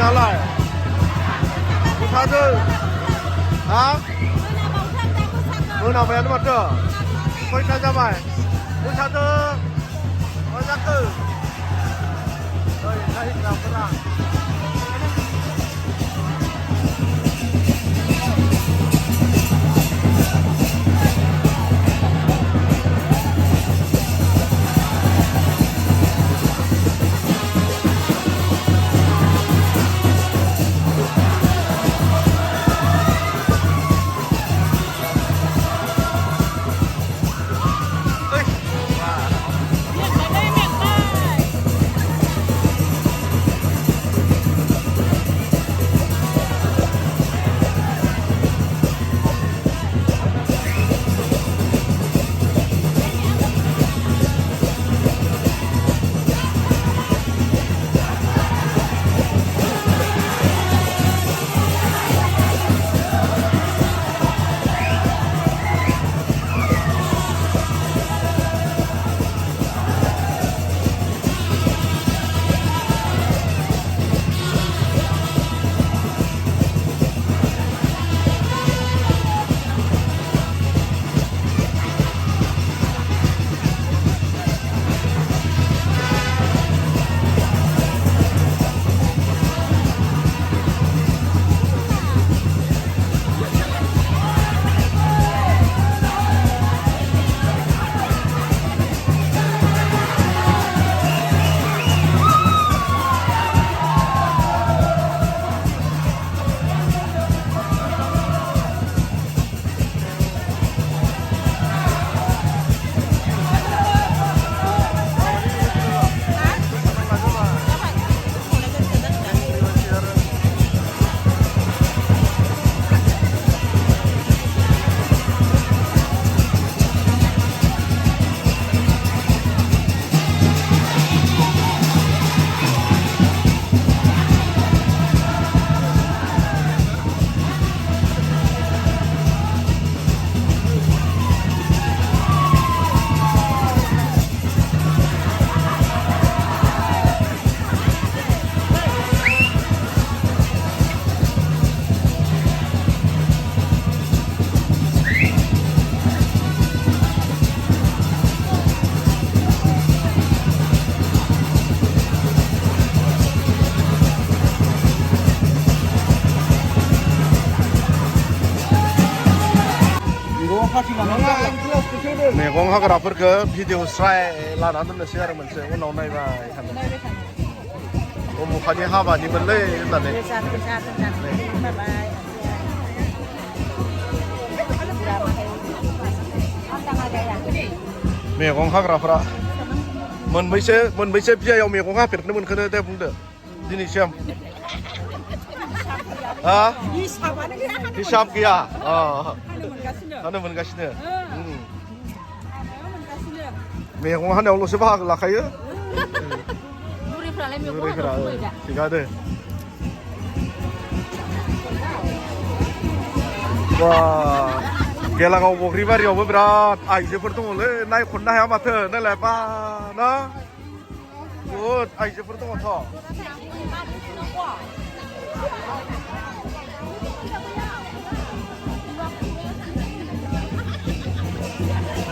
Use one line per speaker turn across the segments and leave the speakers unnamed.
नालाय मोसादो हा मोनाबायानो माथो खयथा जाबाय मोसादो मा जाखो नायग्राफोरा मैगं हाग्राफोरखौ भिडिअ स्राय लाना दोननोसै आरो मोनसे उनाव नायबाय थानो उमुखानि हाबानिमोनलै होननानै मैगं हाग्राफ्रा मोनबैसे बियायाव मैगं हाफेरनो मोनखोनो दे बुंदो दिनैसिम हिसाब गैया हानो मोनगासिनो मैगं हानायावल'सो बाहागो लाखायो बुरैफोरा थिगानो बा गेलागाव बग्रिबारियावबो बिराद आइजोफोर दङलै नायख'नो हाया माथो नायलाय बा ना बहुद आइजोफोर दङथ'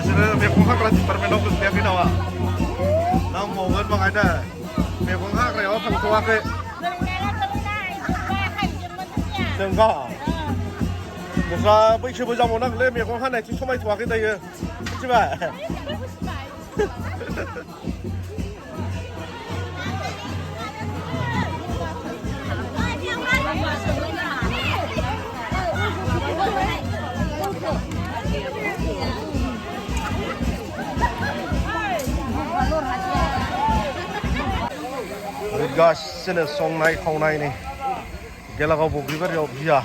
बिसोरो मैगं हाग्रा डिपार्टमेन्टआव गोग्लैयाखै नामा नांबावगोन बाङायनो मैगं हाग्रायाव थांथ'वाखै नोंगा नोंस्रा बैसोबो जाबावनांगौलै मैगं हानायथिं समायथ'वाखै दायो मिथिबाय गासिनो संनाय खावनायनि गेलागाव बग्रिबारियाव बिया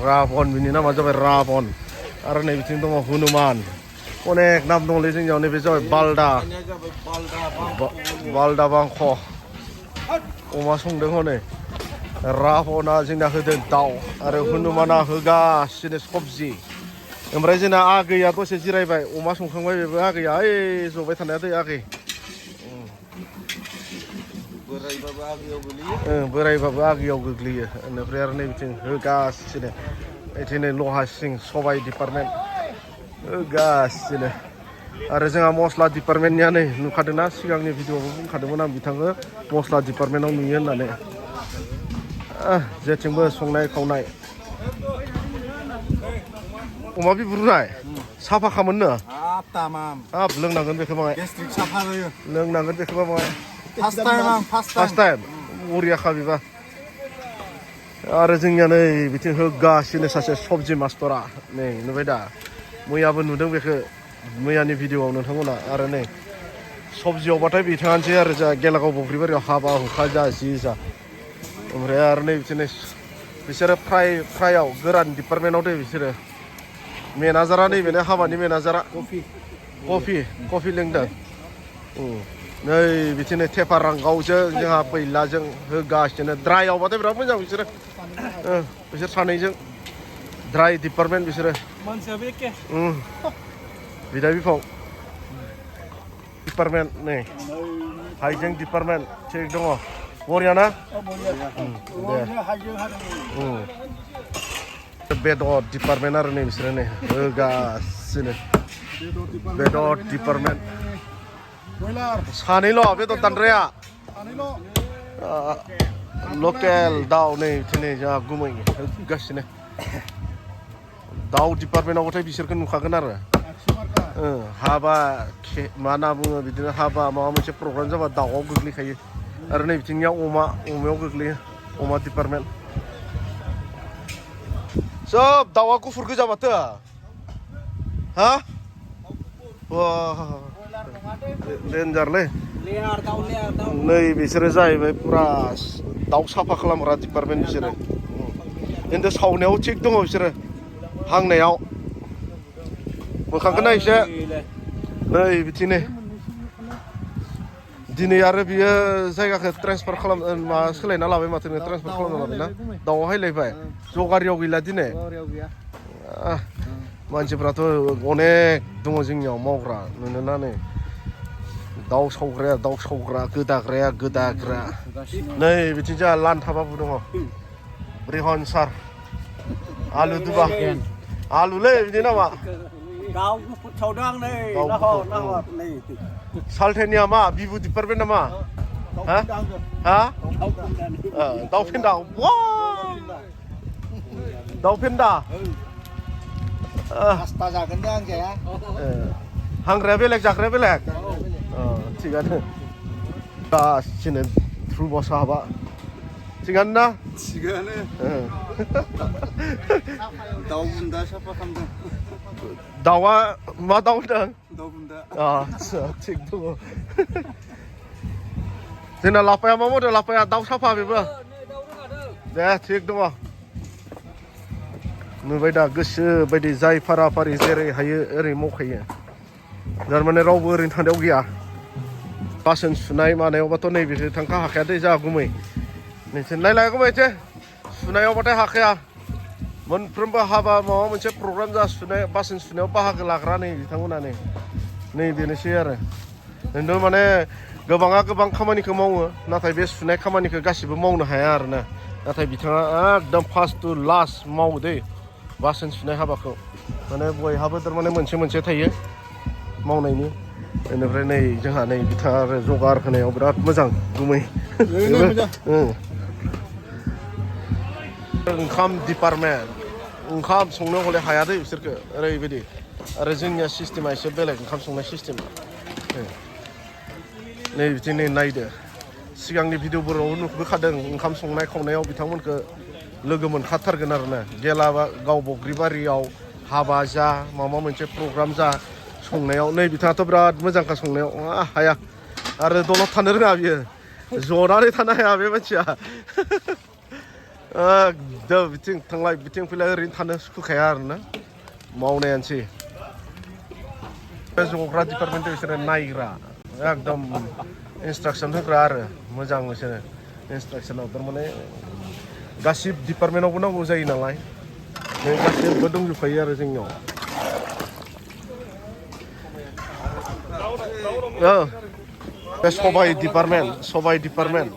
राबन बिनि नामा जाबाय राबन आरो नै बिथिं दङ हनुमान अनेक नाम दंलै जोंनियाव नैबे जाबाय बालदा बांख अमा संदों हनै राबना जोंना होदों दाउ आरो हनुमाना होगासिनो सबजि ओमफ्राय जोंना आगैया दसे जिरायबाय अमा संखांबाय बेबो आगैया ओइ जबाय थानाया दै आगै बोरायबाबो आगैयाव गोग्लैयो बेनिफ्राय आरो नै बिथिं होगासिनो बिदिनो लहा सिं सबाइ डिपार्टमेन्ट होगासिनो आरो जोंहा मस्ला डिपार्टमेन्टनिया नै नुखादोंना सिगांनि भिडिअआवबो बुंखादोंमोन आं बिथांखौ मस्ला डिपार्टमेन्टआव नुयो होननानै जेथिंबो संनाय खावनाय अमा बिबु रुनाय साफा खामोननो हाब लोंनांगोन बेखौ बाङाय लोंनांगोन बेखौबा बाङाय फार्स्ट टाइम बरियाखा बेबा आरो जोंनिया नै बिथिं होगासिनो सासे सबजि मास्टरा नै नुबाय दा मैयाबो नुदों बेखौ मैयानि भिडिअआव नोंथांमोना आरो नै सबजियावबाथाय बिथाङानोसै आरो जा गेलागाव बग्रिबारियाव हाबा हुखा जा जि जा ओमफ्राय आरो नै बिदिनो बिसोरो फ्रायाव गोरान डिपार्टमेन्टआव दे बिसोरो मेनेजारा नैबेनो हाबानि मेनेजारा कफि लोंदों नै बिदिनो थेफा रांगावजों जोंहा बैलाजों होगासिनो ड्राइआवबाथाय बिराद मोजां बिसोर सानैजों ड्राइ डिपार्टमेन्ट बिसोरो बिदा बिफाव डिपार्टमेन्ट नै हाइजें डिपार्टमेन्ट थिग दङ बरियाना बेदर डिपार्टमेन्ट आरो नै बिसोरो नै होगासिनो बेदर डिपार्टमेन्ट सानैल' बेदर दानद्राया लकेल दाउ नै दिनै जोंहा गुमै होगासिनो दाउ डिपार्टमेन्टआवबाथाय बिसोरखौ नुखागोन आरो हाबा मा होनना बुङो बिदिनो हाबा माबा मोनसे प्रग्राम जाबा दाउआव गोग्लैखायो आरो नै बिथिंनिया अमायाव गोग्लैयो अमा डिपार्टमेन्ट सोब दाउआ गुफुर गोजा माथो हा डेन्जारलै नै बिसोरो जाहैबाय पुरा दाउ साफा खालामग्रा डिपार्टमेन्ट बिसोरो खिन्थु सावनायाव थिग दङ बिसोरो हांनायाव मोखांखौ नायसो नै बिदिनो दिनै आरो बियो जायगाखौ ट्रेन्सफार माबा सोलायना लाबाय माथो ट्रेन्सफार खालामना लाबाय ना दाउआव हायलायबाय जगारियाव गैला दिनै मानसिफ्राथ' अनेक दङ जोंनियाव मावग्रा नुनोना नै दाउ सावग्रा गोदाग्रा नै बिथिं जोंहा लानथाबाबो दङ रिहन सार आलु दुबा आलुलै बिदि नामा सालथेनिया मा बिबु डिपार्टमेन्ट नामा हा दाउ फेन्दा दाउ फेन्दा हांग्राया बेलेग जाग्राया बेलेग थिगानो गासिनो ध्रुब साहाबा थिगानो ना
दाउ बुन्दा साफा खालामदों
दाउआ मा दाउ होनदों
दाउ बुन्दा
आच्छा थिग दङ जोंना लाफाया मा मावदों लाफाया दाउ साफा बेबो दे थिग दङ नुबाय दा गोसो बायदि जाय फाराफारि जेरै हायो ओरै मावखायो थारमाने रावबो ओरैनो थानायाव गैया बासोन सुनाय मानायावबाथ' नैबेसो थांखा हाखाया दै जा गुमै नोंसोर नायलाय गुमै सुनायावबाथाय हाखाया मोनफ्रोमबो हाबा माबा मोनसे प्रग्राम जा सुनाय बासोन सुनायाव बाहागो लाग्रा नै बिथांमोना नै बेनोसै आरो खिन्थु माने गोबाङा गोबां खामानिखौ मावो नाथाय बे सुनाय खामानिखौ गासिबो मावनो हाया आरोना नाथाय बिथाङा एकदम फार्स्ट टु लास्ट मावो दै बासोन सुनाय हाबाखौ माने बयहाबो थारमाने मोनसे थायो मावनायनि बेनिफ्राय नै जोंहा नै बिथाङा आरो जगार होनायाव बिराद मोजां गुमै ओंखाम डिपार्टमेन्ट ओंखाम संनो हले हाया दै बिसोरखौ ओरैबायदि आरो जोंनिया सिस्टेमा एसे बेलेग ओंखाम संनाय सिस्टेम नै बिदिनो नायदो सिगांनि भिडिअफोराव नुबोखादों ओंखाम संनाय खावनायाव बिथांमोनखौ लोगो मोनखाथारगोन आरोना गेलाबा गाव बग्रिबारियाव हाबा जा माबा मोनसे प्रग्राम जा संनायाव नै बिथाङाथ' बिराद मोजांखा संनायाव हाया आरो दलद थानो रोङा बियो जनानै थानो हाया बे मानसिया एकदम बिथिं थांलाय बिथिं फैलाय ओरैनो थानो सुखुखाया आरोना मावनायानोसै जग्रा डिपार्टमेन्टआव बिसोरो नायग्रा एकदम इन्सट्राक्सन होग्रा आरो मोजां बिसोरो इन्सट्राक्सनाव थारमाने गासिबो डिपार्टमेन्टआवबो नांगौ जायो नालाय बे गासिबो दंजोबखायो आरो जोंनियाव बे सबाइ डिपार्टमेन्ट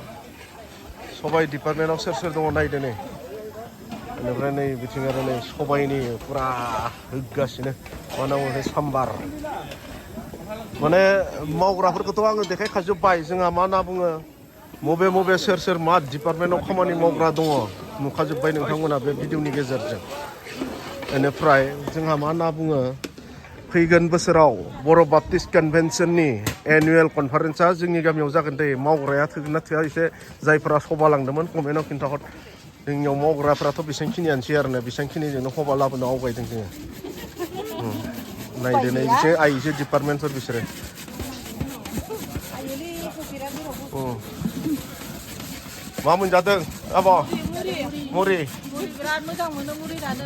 सबाइ डिपार्टमेन्टआव सोर दङ नायदो नै बेनिफ्राय नै बिथिं आरो नै सबाइनि पुरा होगासिनो मा नांगौ साम्बार माने मावग्राफोरखौथ' आङो देखायखाजोब्बाय जोंहा मा होनना बुङो मबे सोर मा डिपार्टमेन्टआव खामानि मावग्रा दङ नुखाजोब्बाय नोंथांमोना बे भिडिअनि गेजेरजों बेनिफ्राय जोंहा मा होनना बुङो फैगोन बोसोराव बर' बाप्टिस्ट कनभेन्सननि एनुवेल कनफारेन्सआ जोंनि गामियाव जागोन दे मावग्राया थोगोन ना थोआ एसे जायफोरा सभा लांदोंमोन कमेन्टआव खिन्थाहर जोंनियाव मावग्राफ्राथ' बेसेबांखिनियानोसै आरोना बेसेबांखिनिजोंनो सभा लाबोनो आवगायदों जोङो नायदो नै बिसोर आइजो डिपार्टमेन्टफोर बिसोरो मा मोनजादों आब' मुरि
बिराद मोजां मोनो मुरि जानो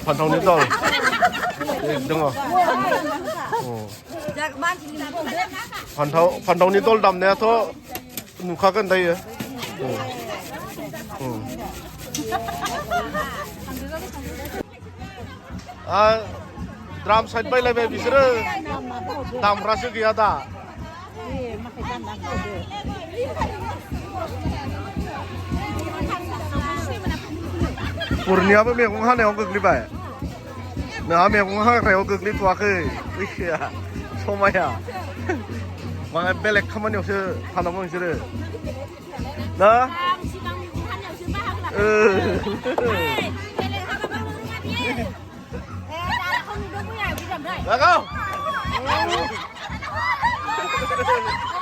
फान्थावनि दल दङ फान्थावनि दल दामनायाथ' नुखागोन दायो ड्राम साइड बायलायबाय बिसोरो दामग्रासो गैया दा पुरनियाबो मैगं हानायाव गोग्लैबाय नोंहा मैगं हाग्रायाव गोग्लैथ'वाखै फैसाया समाया माने बेलेग खामानियावसो थानांगौ नोंसोरो ना Let's go!